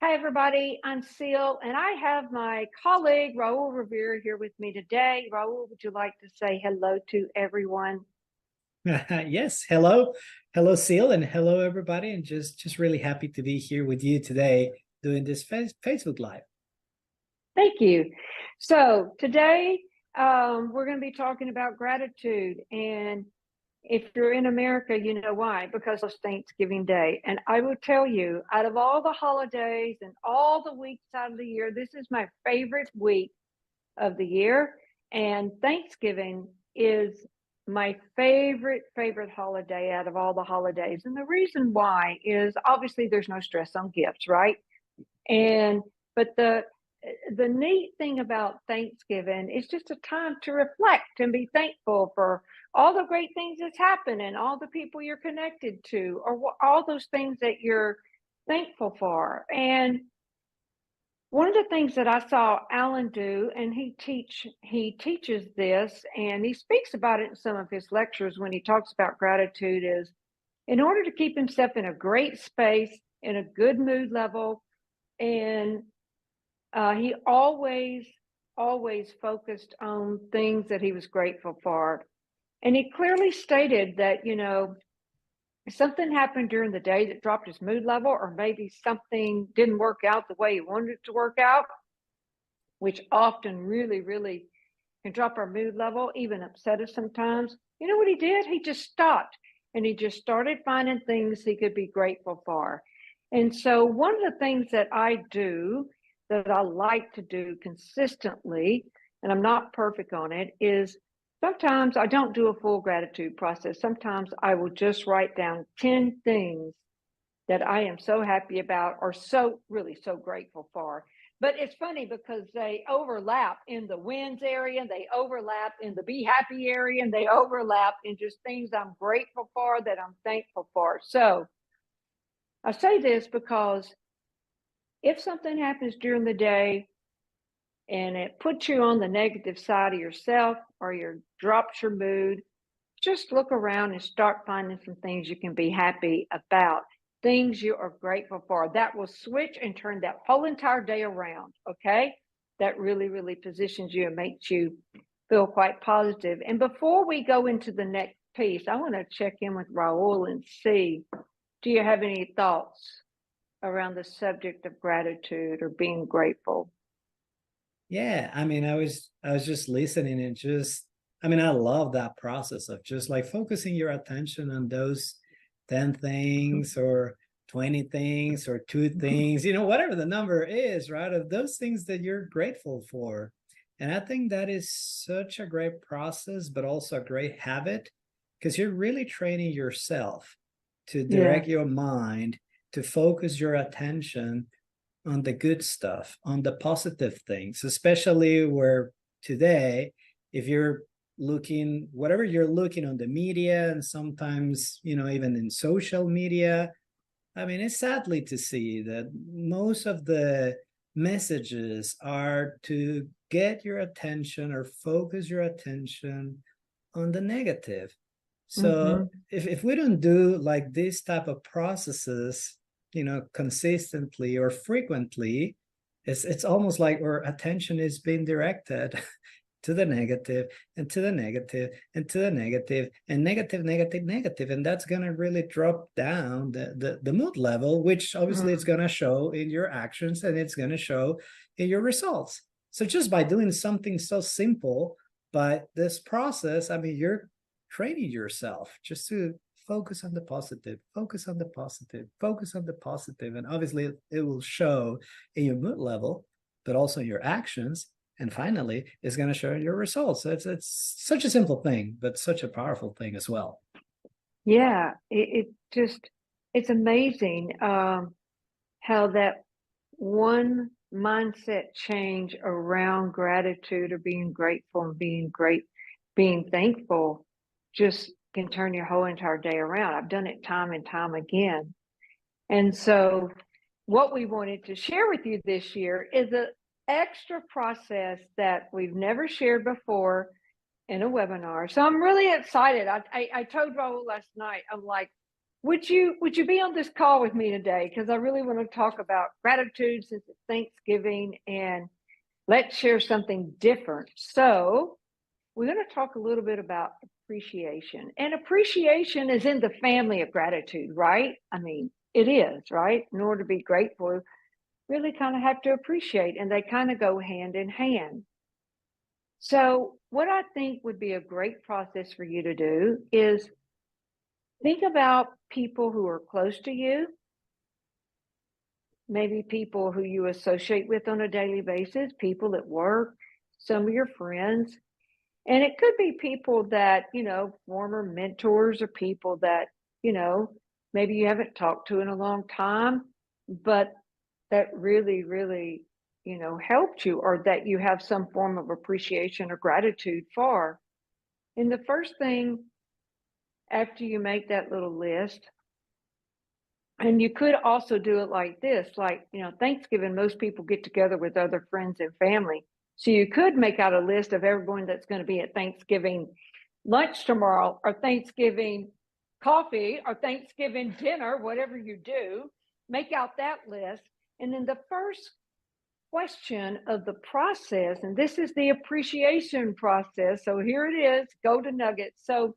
Hi, everybody. I'm Ceil, and I have my colleague, Raul Rivera, here with me today. Raul, would you like to say hello to everyone? Yes, hello. Hello, Ceil, and hello everybody. And just really happy to be here with you today doing this Facebook Live. Thank you. So today we're going to be talking about gratitude. And if you're in America, you know why, because of Thanksgiving Day. And I will tell you, out of all the holidays and all the weeks out of the year, this is my favorite week of the year. And Thanksgiving is my favorite holiday out of all the holidays. And the reason why is obviously there's no stress on gifts, right? And but the neat thing about Thanksgiving is just a time to reflect and be thankful for all the great things that's happened and all the people you're connected to, or all those things that you're thankful for. And one of the things that I saw Alan do, and he teaches this, and he speaks about it in some of his lectures when he talks about gratitude, is in order to keep himself in a great space, in a good mood level, and he always focused on things that he was grateful for. And he clearly stated that, something happened during the day that dropped his mood level, or maybe something didn't work out the way he wanted it to work out, which often really can drop our mood level, even upset us sometimes. You know what he did? He just stopped and he just started finding things he could be grateful for. And so one of the things that I do, that I like to do consistently, and I'm not perfect on it, is sometimes I don't do a full gratitude process. Sometimes I will just write down 10 things that I am so happy about, or so grateful for. But it's funny because they overlap in the wins area, and they overlap in the be happy area, and they overlap in just things I'm grateful for, that I'm thankful for. So I say this because if something happens during the day and it puts you on the negative side of yourself, or drops your mood, just look around and start finding some things you can be happy about, things you are grateful for. That will switch and turn that whole entire day around, okay? That really positions you and makes you feel quite positive. And before we go into the next piece, I want to check in with Raul and see, do you have any thoughts around the subject of gratitude or being grateful? Yeah, I was just listening and I love that process of just like focusing your attention on those 10 things or 20 things or two things, whatever the number is, right? Of those things that you're grateful for. And I think that is such a great process, but also a great habit, because you're really training yourself to Yeah. direct your mind, to focus your attention on the good stuff, on the positive things, especially where today, if you're looking, whatever you're looking on the media, and sometimes, even in social media, it's sadly to see that most of the messages are to get your attention or focus your attention on the negative. So Mm-hmm. if we don't do like this type of processes, consistently or frequently, it's almost like our attention is being directed to the negative and to the negative and to the negative and negative, and that's going to really drop down the mood level, which obviously it's Mm. going to show in your actions and it's going to show in your results. So just by doing something so simple, by this process, you're training yourself just to focus on the positive, focus on the positive, focus on the positive, and obviously it will show in your mood level, but also in your actions, and finally it's going to show your results. So it's such a simple thing, but such a powerful thing as well. Yeah, it's amazing how that one mindset change around gratitude, or being grateful and being thankful, just can turn your whole entire day around. I've done it time and time again. And so what we wanted to share with you this year is an extra process that we've never shared before in a webinar. So I'm really excited. I told Raul last night, I'm like, would you be on this call with me today? Because I really want to talk about gratitude since it's Thanksgiving, and let's share something different. So we're going to talk a little bit about appreciation. And appreciation is in the family of gratitude, right? I mean, it is, right? In order to be grateful, really kind of have to appreciate, and they kind of go hand in hand. So what I think would be a great process for you to do is think about people who are close to you, maybe people who you associate with on a daily basis, people at work, some of your friends. And it could be people that, former mentors or people that, maybe you haven't talked to in a long time, but that really, really, helped you, or that you have some form of appreciation or gratitude for. And the first thing after you make that little list, and you could also do it like this, like, Thanksgiving, most people get together with other friends and family. So you could make out a list of everyone that's going to be at Thanksgiving lunch tomorrow, or Thanksgiving coffee, or Thanksgiving dinner, whatever you do, make out that list. And then the first question of the process, and this is the appreciation process. So here it is, go to nuggets. So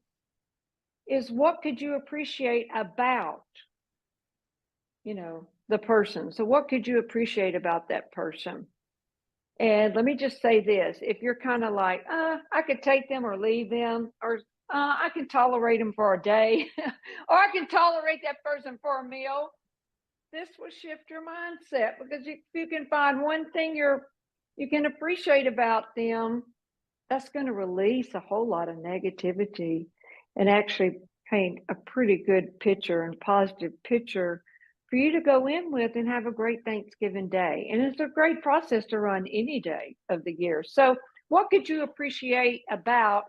is, what could you appreciate about, the person? So what could you appreciate about that person? And let me just say this, if you're kind of like, I could take them or leave them, or I can tolerate them for a day, or I can tolerate that person for a meal, this will shift your mindset, because if you can find one thing you can appreciate about them, that's going to release a whole lot of negativity and actually paint a pretty good picture and positive picture for you to go in with and have a great Thanksgiving day. And it's a great process to run any day of the year. So what could you appreciate about,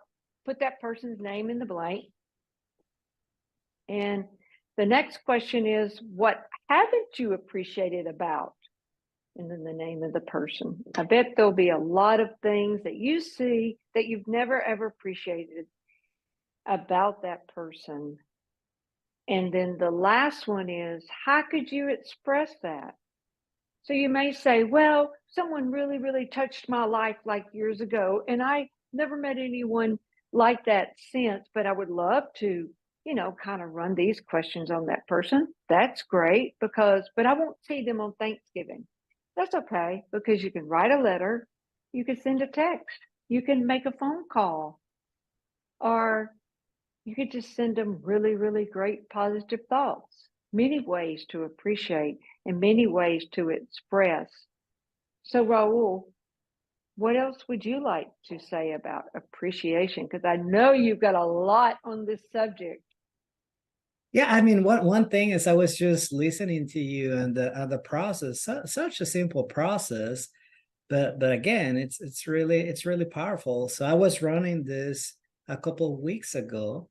put that person's name in the blank. And the next question is, what haven't you appreciated about? And then the name of the person. I bet there'll be a lot of things that you see that you've never ever appreciated about that person. And then the last one is, how could you express that? So you may say, well, someone really, really touched my life like years ago, and I never met anyone like that since, but I would love to, kind of run these questions on that person. That's great, but I won't see them on Thanksgiving. That's okay, because you can write a letter, you can send a text, you can make a phone call, or you could just send them really, really great positive thoughts. Many ways to appreciate and many ways to express. So Raul, what else would you like to say about appreciation? Because I know you've got a lot on this subject. Yeah, I mean, one thing is, I was just listening to you and the process, such a simple process, but again, it's really powerful. So I was running this a couple of weeks ago,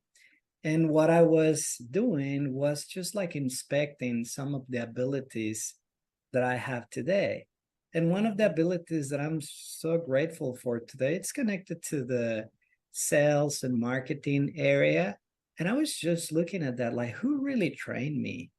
and what I was doing was just like inspecting some of the abilities that I have today. And one of the abilities that I'm so grateful for today, it's connected to the sales and marketing area. And I was just looking at that, like, who really trained me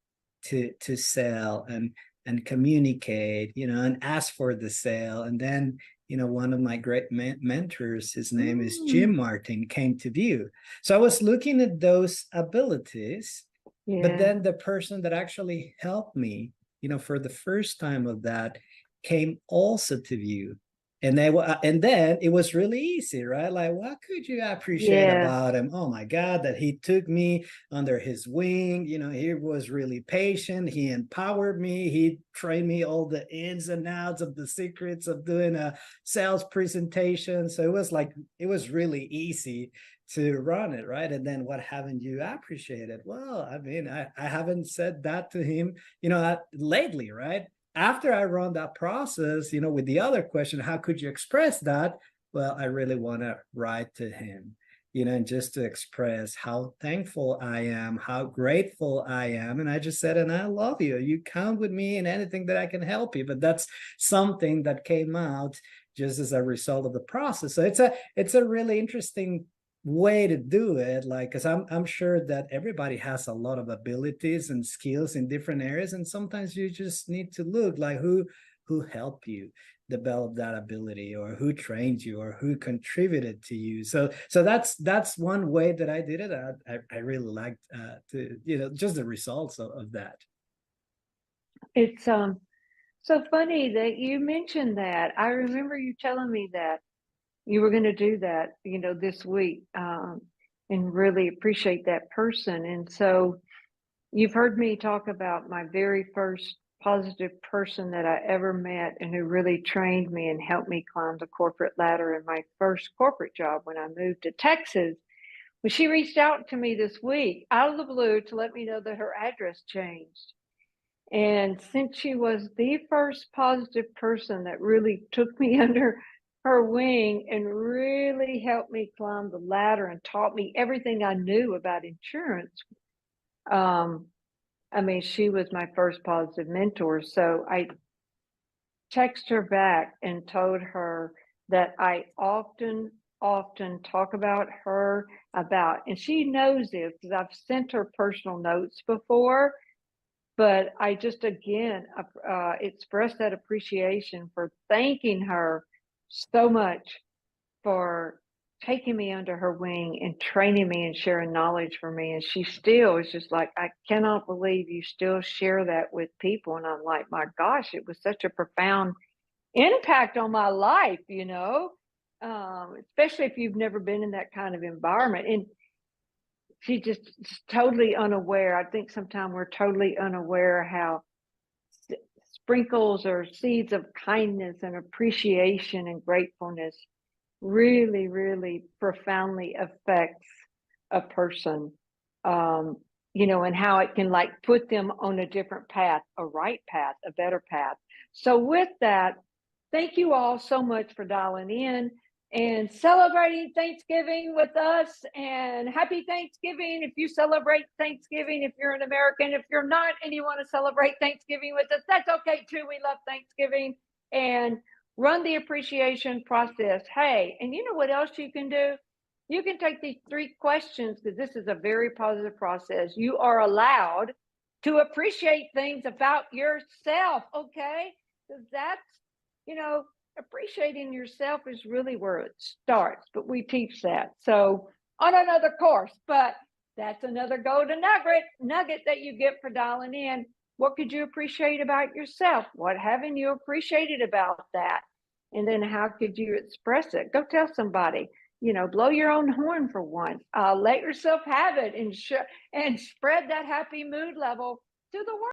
to sell and communicate, and ask for the sale. And then, one of my great mentors, his name is Jim Martin, came to view. So I was looking at those abilities, but then the person that actually helped me, for the first time of that, came also to view. And then it was really easy, right? Like, what could you appreciate about him? Oh my God, that he took me under his wing. He was really patient. He empowered me. He trained me all the ins and outs of the secrets of doing a sales presentation. So it was really easy to run it, right? And then, what haven't you appreciated? Well, I mean, I haven't said that to him, lately, right? After I run that process, with the other question, how could you express that? Well, I really want to write to him, and just to express how thankful I am, how grateful I am. And I just said, and I love you. You count with me in anything that I can help you. But that's something that came out just as a result of the process. So it's a really interesting way to do it, like, because I'm sure that everybody has a lot of abilities and skills in different areas, and sometimes you just need to look like who helped you develop that ability, or who trained you, or who contributed to you. So that's one way that I did it. I really liked to, just the results of that. It's so funny that you mentioned that. I remember you telling me that you were going to do that, this week, and really appreciate that person. And so you've heard me talk about my very first positive person that I ever met and who really trained me and helped me climb the corporate ladder in my first corporate job when I moved to Texas. When she reached out to me this week out of the blue to let me know that her address changed. And since she was the first positive person that really took me under her wing and really helped me climb the ladder and taught me everything I knew about insurance, I mean, she was my first positive mentor. So I texted her back and told her that I often talk about her and she knows this because I've sent her personal notes before, but I just again expressed that appreciation for thanking her so much for taking me under her wing and training me and sharing knowledge for me. And she still is just like, I cannot believe you still share that with people. And I'm like, my gosh, it was such a profound impact on my life, especially if you've never been in that kind of environment. And she just totally unaware. I think sometimes we're totally unaware how sprinkles or seeds of kindness and appreciation and gratefulness really, really profoundly affects a person, and how it can like put them on a different path, a right path, a better path. So with that, thank you all so much for dialing in and celebrating Thanksgiving with us, and happy Thanksgiving if you celebrate Thanksgiving, if you're an American. If you're not and you want to celebrate Thanksgiving with us, that's okay too. We love Thanksgiving. And run the appreciation process. Hey, and you know what else you can do? You can take these 3 questions, because this is a very positive process. You are allowed to appreciate things about yourself, okay? Because that's, appreciating yourself is really where it starts, but we teach that. So on another course, but that's another golden nugget that you get for dialing in. What could you appreciate about yourself? What haven't you appreciated about that? And then how could you express it? Go tell somebody, blow your own horn for once. Let yourself have it and spread that happy mood level to the world.